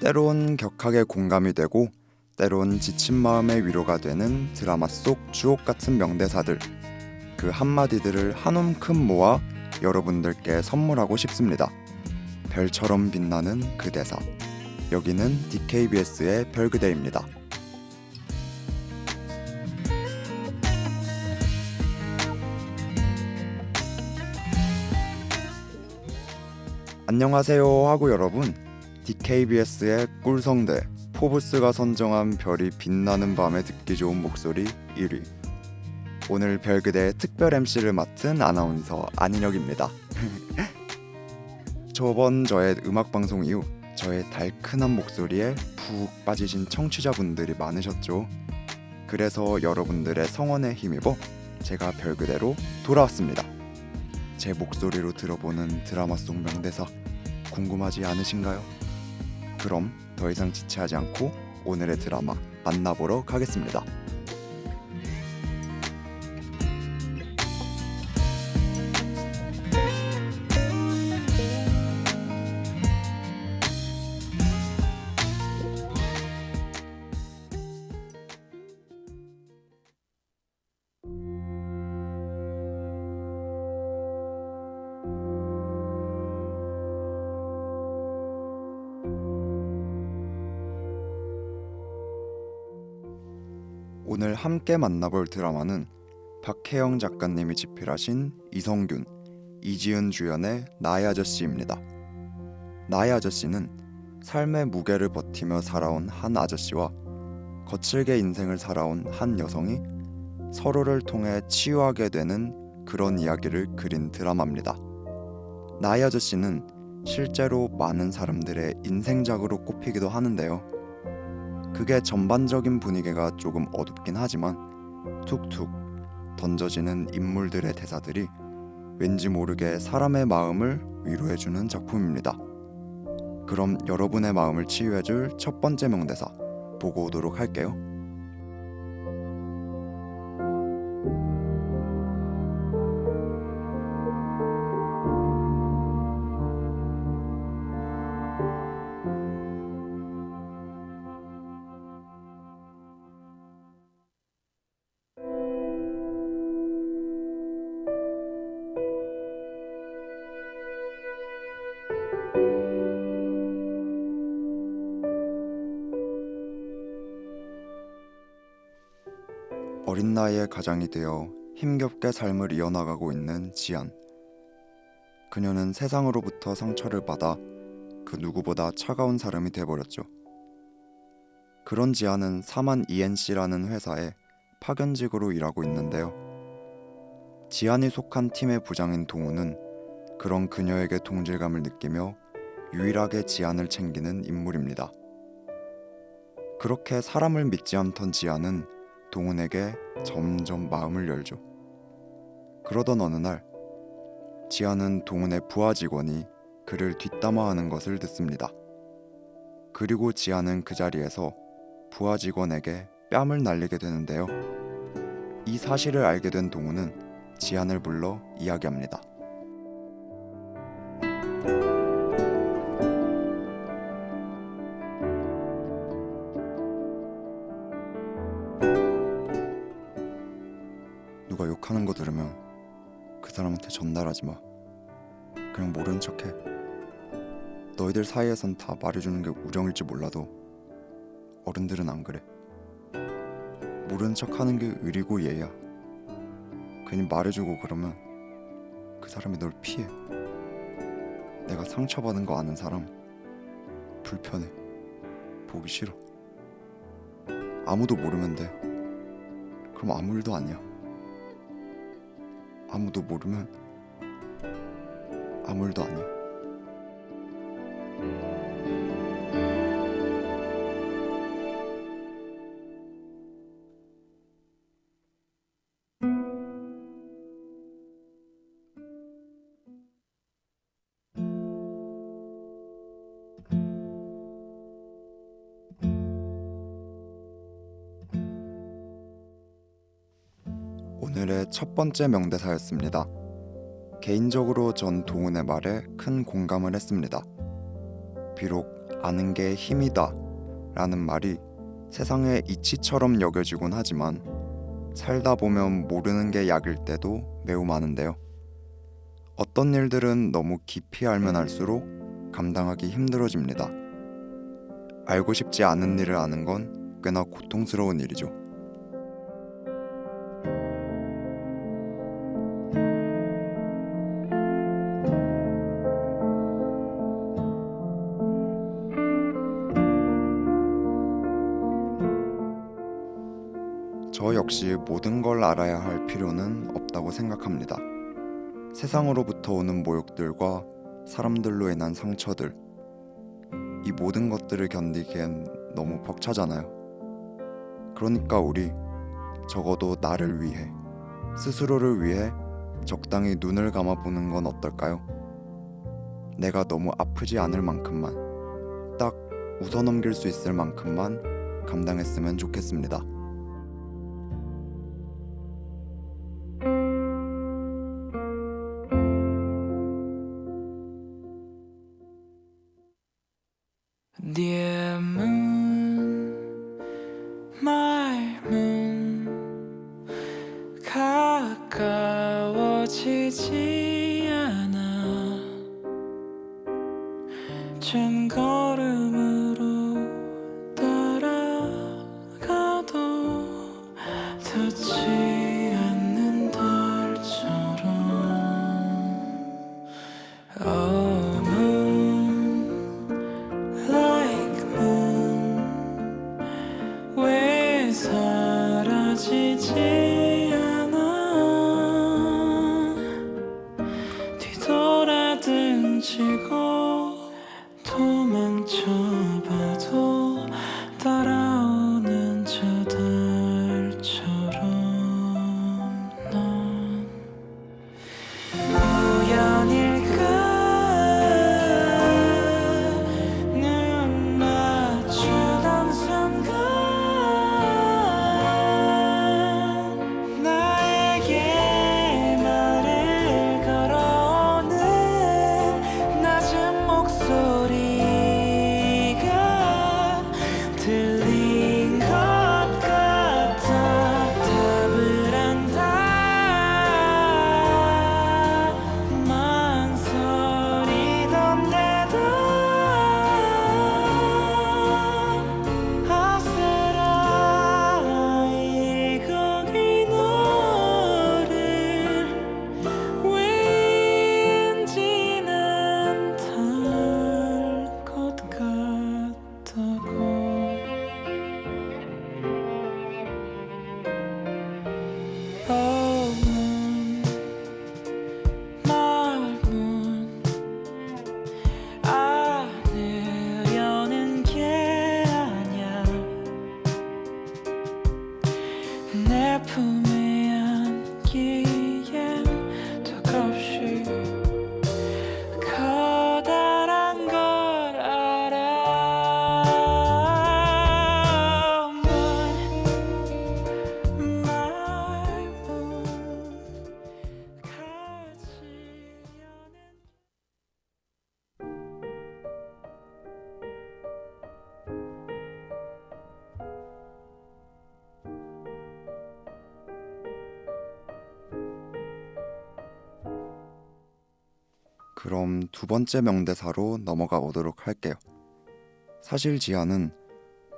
때론 격하게 공감이 되고 때론 지친 마음의 위로가 되는 드라마 속 주옥 같은 명대사들, 그 한마디들을 한 움큼 모아 여러분들께 선물하고 싶습니다. 별처럼 빛나는 그 대사. 여기는 DKBS의 별그대입니다. 안녕하세요 하고 여러분, DKBS의 꿀성대 포브스가 선정한 별이 빛나는 밤에 듣기 좋은 목소리 1위, 오늘 별그대의 특별 MC를 맡은 아나운서 안인혁입니다. 저번 저의 음악방송 이후 저의 달큰한 목소리에 푹 빠지신 청취자분들이 많으셨죠. 그래서 여러분들의 성원에 힘입어 제가 별그대로 돌아왔습니다. 제 목소리로 들어보는 드라마 속 명대사 궁금하지 않으신가요? 그럼 더 이상 지체하지 않고 오늘의 드라마 만나보러 가겠습니다. 오늘 함께 만나볼 드라마는 박혜영 작가님이 집필하신 이성균, 이지은 주연의 나의 아저씨입니다. 나의 아저씨는 삶의 무게를 버티며 살아온 한 아저씨와 거칠게 인생을 살아온 한 여성이 서로를 통해 치유하게 되는 그런 이야기를 그린 드라마입니다. 나의 아저씨는 실제로 많은 사람들의 인생작으로 꼽히기도 하는데요. 그게 전반적인 분위기가 조금 어둡긴 하지만 툭툭 던져지는 인물들의 대사들이 왠지 모르게 사람의 마음을 위로해주는 작품입니다. 그럼 여러분의 마음을 치유해줄 첫 번째 명대사 보고 오도록 할게요. 어린 나이에 가장이 되어 힘겹게 삶을 이어나가고 있는 지안. 그녀는 세상으로부터 상처를 받아 그 누구보다 차가운 사람이 돼버렸죠. 그런 지안은 사만 ENC라는 회사에 파견직으로 일하고 있는데요. 지안이 속한 팀의 부장인 동우는 그런 그녀에게 동질감을 느끼며 유일하게 지안을 챙기는 인물입니다. 그렇게 사람을 믿지 않던 지안은 동훈에게 점점 마음을 열죠. 그러던 어느 날 지안은 동훈의 부하 직원이 그를 뒷담화하는 것을 듣습니다. 그리고 지안은 그 자리에서 부하 직원에게 뺨을 날리게 되는데요. 이 사실을 알게 된 동훈은 지안을 불러 이야기합니다. 누가 욕하는 거 들으면 그 사람한테 전달하지 마. 그냥 모른 척해. 너희들 사이에선 다 말해주는 게 우정일지 몰라도 어른들은 안 그래. 모른 척하는 게 의리고 예야. 괜히 말해주고 그러면 그 사람이 널 피해. 내가 상처받은 거 아는 사람 불편해. 보기 싫어. 아무도 모르면 돼. 그럼 아무 일도 아니야. 아무도 모르면 아무 일도 아니야. 오늘의 첫 번째 명대사였습니다. 개인적으로 전 동훈의 말에 큰 공감을 했습니다. 비록 아는 게 힘이다 라는 말이 세상의 이치처럼 여겨지곤 하지만 살다 보면 모르는 게 약일 때도 매우 많은데요. 어떤 일들은 너무 깊이 알면 알수록 감당하기 힘들어집니다. 알고 싶지 않은 일을 아는 건 꽤나 고통스러운 일이죠. 저 역시 모든 걸 알아야 할 필요는 없다고 생각합니다. 세상으로부터 오는 모욕들과 사람들로 인한 상처들, 이 모든 것들을 견디기엔 너무 벅차잖아요. 그러니까 우리 적어도 나를 위해, 스스로를 위해 적당히 눈을 감아보는 건 어떨까요? 내가 너무 아프지 않을 만큼만, 딱 웃어넘길 수 있을 만큼만 감당했으면 좋겠습니다. Dear moon, my moon, 가까워지지 않아. 젠걸음으로 따라가도 닿지 않는 달처럼. Oh moon, like moon, 왜 사라지지 않아. 뒤돌아등 치고 도망쳐봐도 따라오는 저 달처럼. 넌 우연일까. 눈 맞추던 순간 나에게 말을 걸어오는 낮은 목소리가 들린 것 같아. 답을 안다. 망설이던데도 아슬아이 거기 너를 왠지는 달 것 같다고. Oh moon, my moon, 안으려는 게 아냐. 내 품에 안기엔 턱없이 커다란 걸 알아. Moon, my moon, 가지 않은 그럼 두 번째 명대사로 넘어가 보도록 할게요. 사실 지아는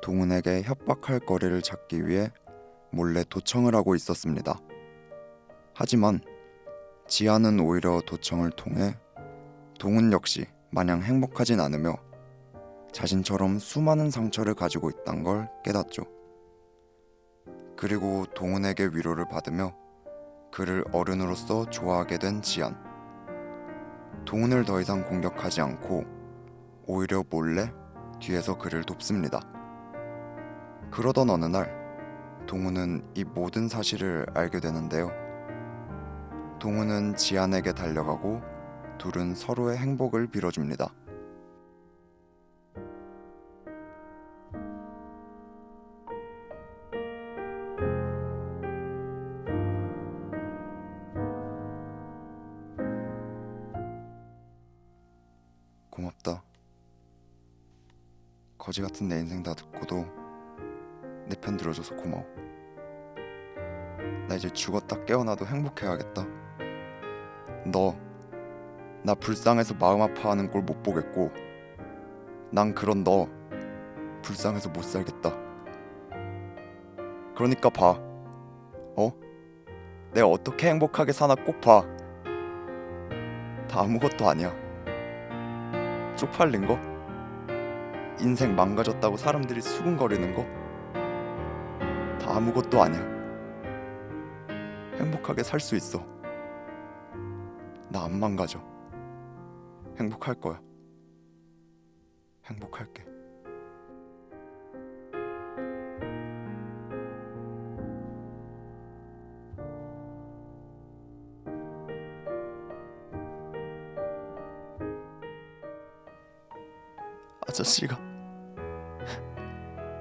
동훈에게 협박할 거리를 찾기 위해 몰래 도청을 하고 있었습니다. 하지만 지아는 오히려 도청을 통해 동훈 역시 마냥 행복하진 않으며 자신처럼 수많은 상처를 가지고 있단 걸 깨닫죠. 그리고 동훈에게 위로를 받으며 그를 어른으로서 좋아하게 된 지안. 동훈을 더 이상 공격하지 않고 오히려 몰래 뒤에서 그를 돕습니다. 그러던 어느 날 동훈은 이 모든 사실을 알게 되는데요. 동훈은 지안에게 달려가고 둘은 서로의 행복을 빌어줍니다. 고맙다. 거지 같은 내 인생 다 듣고도 내 편 들어줘서 고마워. 나 이제 죽었다 깨어나도 행복해야겠다. 너 나 불쌍해서 마음 아파하는 꼴 못 보겠고, 난 그런 너 불쌍해서 못 살겠다. 그러니까 봐. 내가 어떻게 행복하게 사나 꼭 봐. 다 아무것도 아니야. 쪽팔린 거, 인생 망가졌다고 사람들이 수군거리는 거, 다 아무것도 아니야. 행복하게 살 수 있어. 나 안 망가져. 행복할 거야. 행복할게. 아저씨가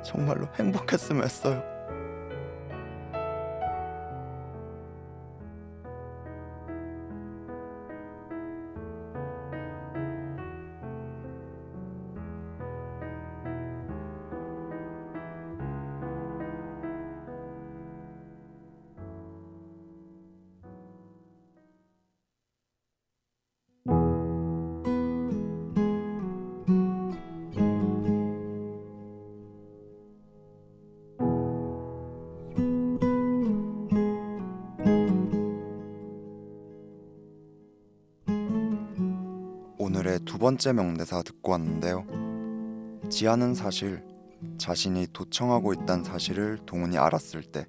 정말로 행복했으면 했어요. 오늘의 두 번째 명대사 듣고 왔는데요. 지아는 사실 자신이 도청하고 있다는 사실을 동훈이 알았을 때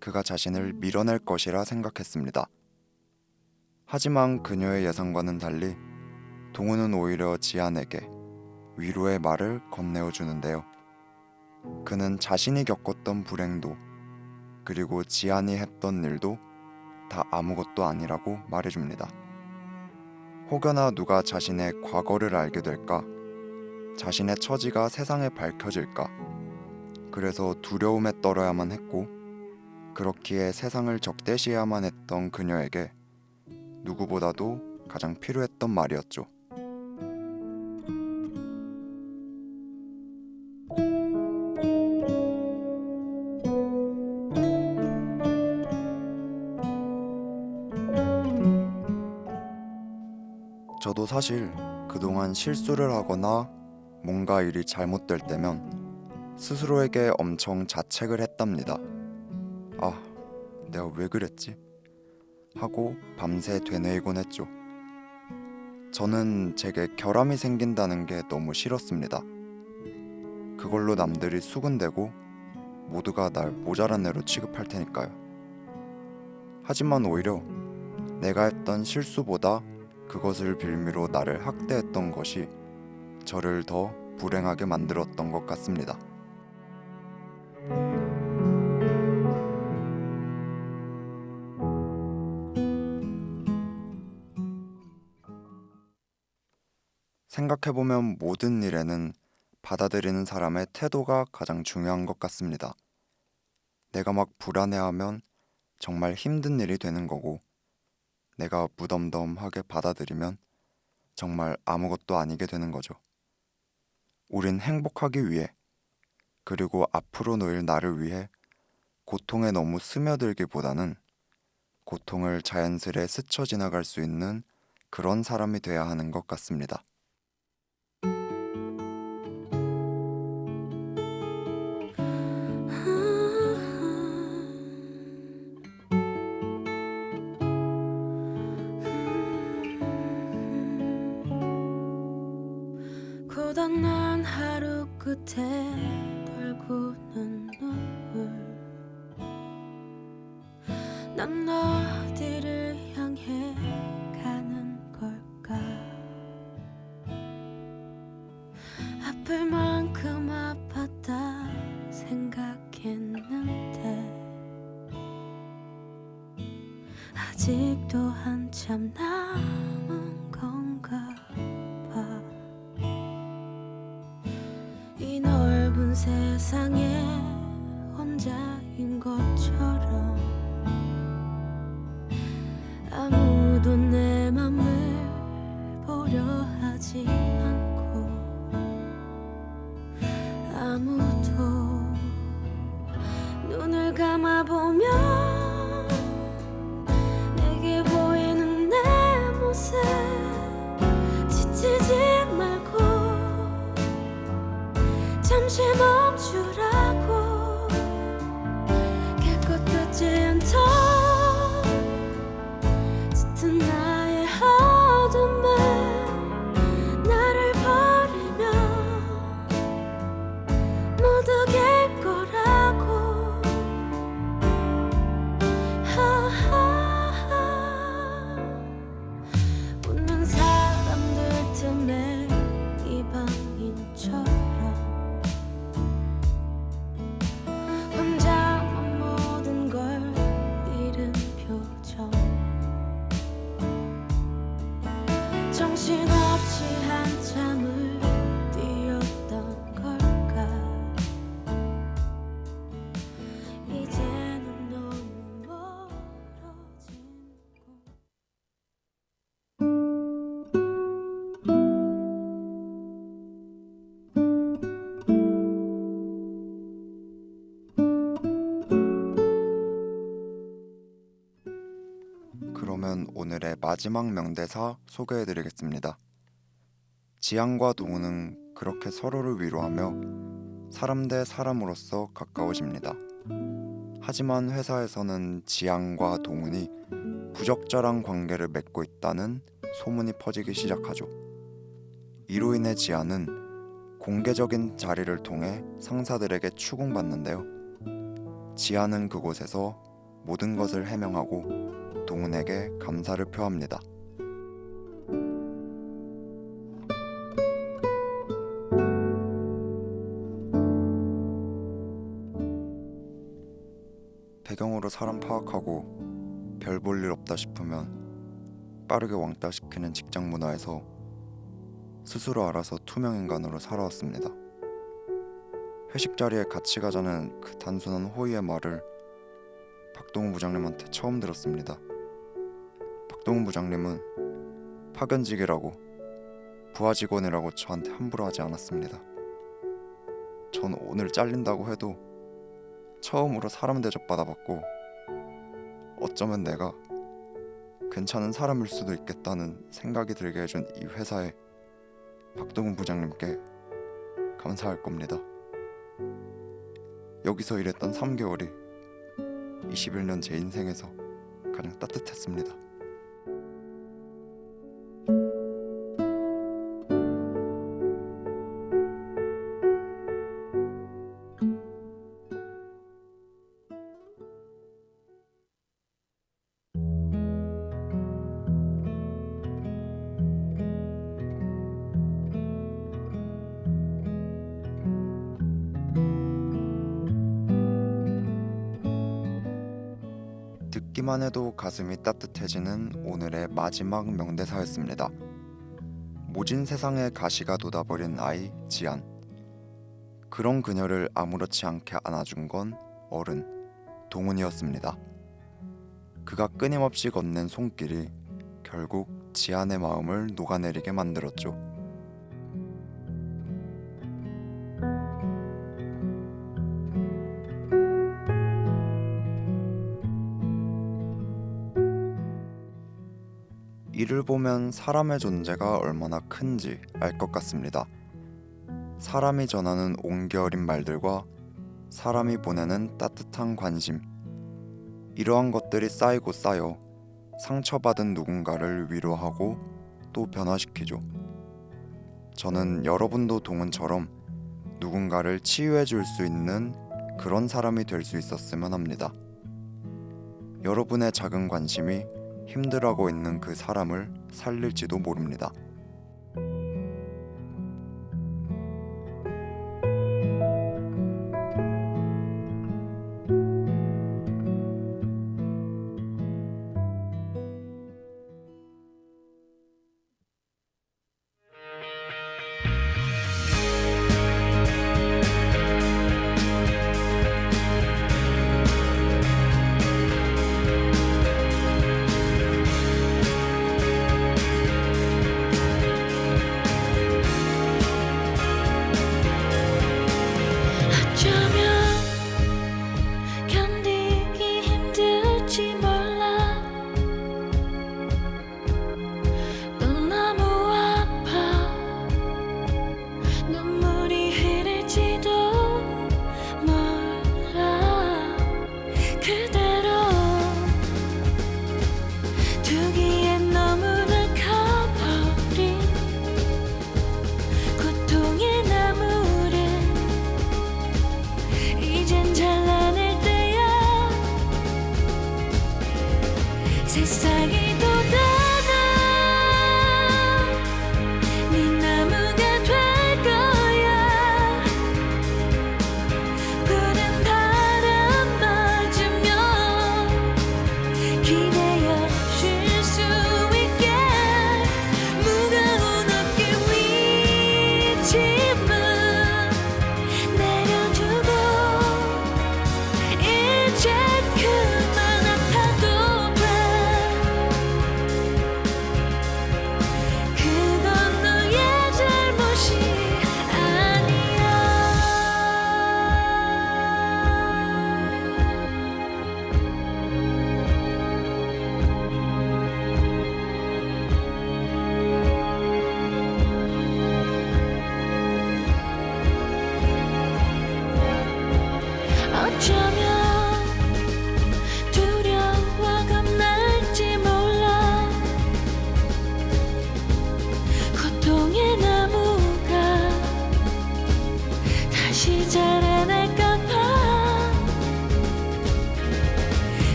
그가 자신을 밀어낼 것이라 생각했습니다. 하지만 그녀의 예상과는 달리 동훈은 오히려 지안에게 위로의 말을 건네어 주는데요. 그는 자신이 겪었던 불행도 그리고 지안이 했던 일도 다 아무것도 아니라고 말해줍니다. 혹여나 누가 자신의 과거를 알게 될까? 자신의 처지가 세상에 밝혀질까? 그래서 두려움에 떨어야만 했고, 그렇기에 세상을 적대시해야만 했던 그녀에게 누구보다도 가장 필요했던 말이었죠. 저도 사실 그동안 실수를 하거나 뭔가 일이 잘못될 때면 스스로에게 엄청 자책을 했답니다. 아, 내가 왜 그랬지? 하고 밤새 되뇌이곤 했죠. 저는 제게 결함이 생긴다는 게 너무 싫었습니다. 그걸로 남들이 수군대고 모두가 날 모자란 애로 취급할 테니까요. 하지만 오히려 내가 했던 실수보다 그것을 빌미로 나를 학대했던 것이 저를 더 불행하게 만들었던 것 같습니다. 생각해보면 모든 일에는 받아들이는 사람의 태도가 가장 중요한 것 같습니다. 내가 막 불안해하면 정말 힘든 일이 되는 거고, 내가 무덤덤하게 받아들이면 정말 아무것도 아니게 되는 거죠. 우린 행복하기 위해, 그리고 앞으로 놓일 나를 위해 고통에 너무 스며들기보다는 고통을 자연스레 스쳐 지나갈 수 있는 그런 사람이 돼야 하는 것 같습니다. 고단한 하루 끝에 돌고는 눈물, 난 어디를 향해 가는 걸까? 아플 만큼 아팠다 생각했는데 아직도 한참 남은 건가 봐. 이 넓은 세상에 혼자인 것처럼 아무도 내 맘을 보려 하지 않고 아무도 눈을 감아보면 내게 보이는 내 모습 지치지 말고 잠시 멈추라고 개껏 듣지 않던 짙은 나의 어둠을 나를 버리면 모두 갤 거라고 웃는 사람들 틈에 이방인처럼 혼자만 모든 걸 잃은 표정 정신없이 한참을 뛰었던 걸까 이제는 너무 멀어진 곳 그러면 오늘의 마지막 명대사 소개해드리겠습니다. 지안과 동우는 그렇게 서로를 위로하며 사람 대 사람으로서 가까워집니다. 하지만 회사에서는 지안과 동훈이 부적절한 관계를 맺고 있다는 소문이 퍼지기 시작하죠. 이로 인해 지안은 공개적인 자리를 통해 상사들에게 추궁받는데요. 지안은 그곳에서 모든 것을 해명하고 동훈에게 감사를 표합니다. 배경으로 사람 파악하고 별 볼 일 없다 싶으면 빠르게 왕따시키는 직장 문화에서 스스로 알아서 투명 인간으로 살아왔습니다. 회식 자리에 같이 가자는 그 단순한 호의의 말을 박동훈 부장님한테 처음 들었습니다. 박동훈 부장님은 파견직이라고 부하 직원이라고 저한테 함부로 하지 않았습니다. 전 오늘 잘린다고 해도 처음으로 사람 대접 받아봤고 어쩌면 내가 괜찮은 사람일 수도 있겠다는 생각이 들게 해준 이 회사에 박동훈 부장님께 감사할 겁니다. 여기서 일했던 3개월이 21년 제 인생에서 가장 따뜻했습니다. 듣기만 해도 가슴이 따뜻해지는 오늘의 마지막 명대사였습니다. 모진 세상에 가시가 돋아버린 아이 지안. 그런 그녀를 아무렇지 않게 안아준 건 어른 동훈이었습니다. 그가 끊임없이 건넨 손길이 결국 지안의 마음을 녹아내리게 만들었죠. 이를 보면 사람의 존재가 얼마나 큰지 알 것 같습니다. 사람이 전하는 온기 어린 말들과 사람이 보내는 따뜻한 관심, 이러한 것들이 쌓이고 쌓여 상처받은 누군가를 위로하고 또 변화시키죠. 저는 여러분도 동훈처럼 누군가를 치유해 줄 수 있는 그런 사람이 될 수 있었으면 합니다. 여러분의 작은 관심이 힘들어하고 있는 그 사람을 살릴지도 모릅니다.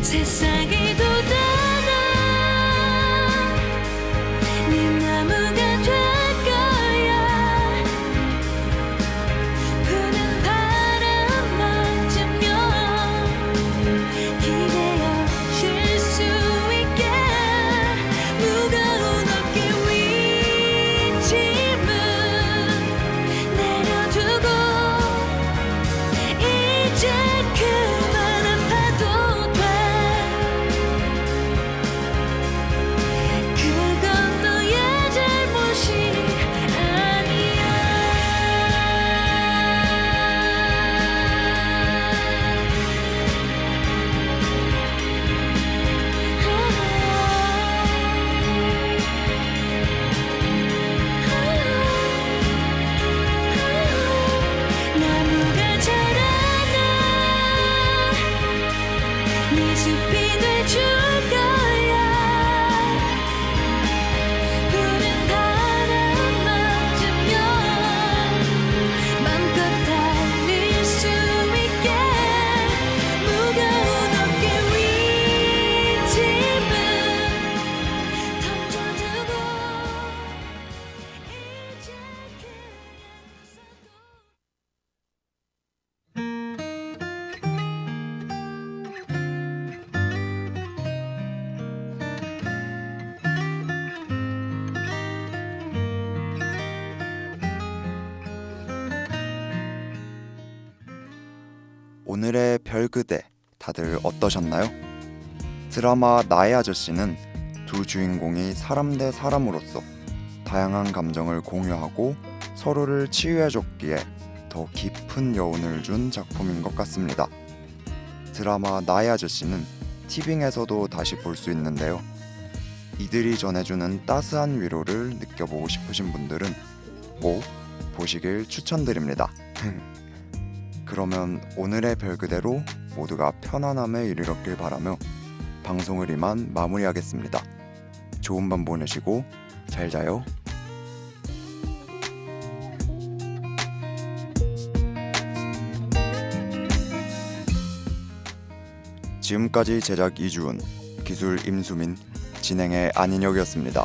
세상이 또 다른 네 나무가 될 거야. 부는 바람 맞으며 기대어 쉴 수 있게 무거운 어깨 위 짐은 내려두고 이제 그만 아파도 돼. 그건 너의 잘못이 나무가 자라나 네 숲이 돼줄 거야. 부는 바람 맞으며 맘껏 달릴 수 있게 무거운 어깨 위 짐은 던져두고 이제 그냥 서도 오늘의 별그대 다들 어떠셨나요? 드라마 나의 아저씨는 두 주인공이 사람 대 사람으로서 다양한 감정을 공유하고 서로를 치유해줬기에 더 깊은 여운을 준 작품인 것 같습니다. 드라마 나의 아저씨는 티빙에서도 다시 볼 수 있는데요. 이들이 전해주는 따스한 위로를 느껴보고 싶으신 분들은 꼭 보시길 추천드립니다. 그러면 오늘의 별그대로 모두가 편안함에 이르렀길 바라며 방송을 이만 마무리하겠습니다. 좋은 밤 보내시고 잘 자요. 지금까지 제작 이주은, 기술 임수민, 진행의 안인혁이었습니다.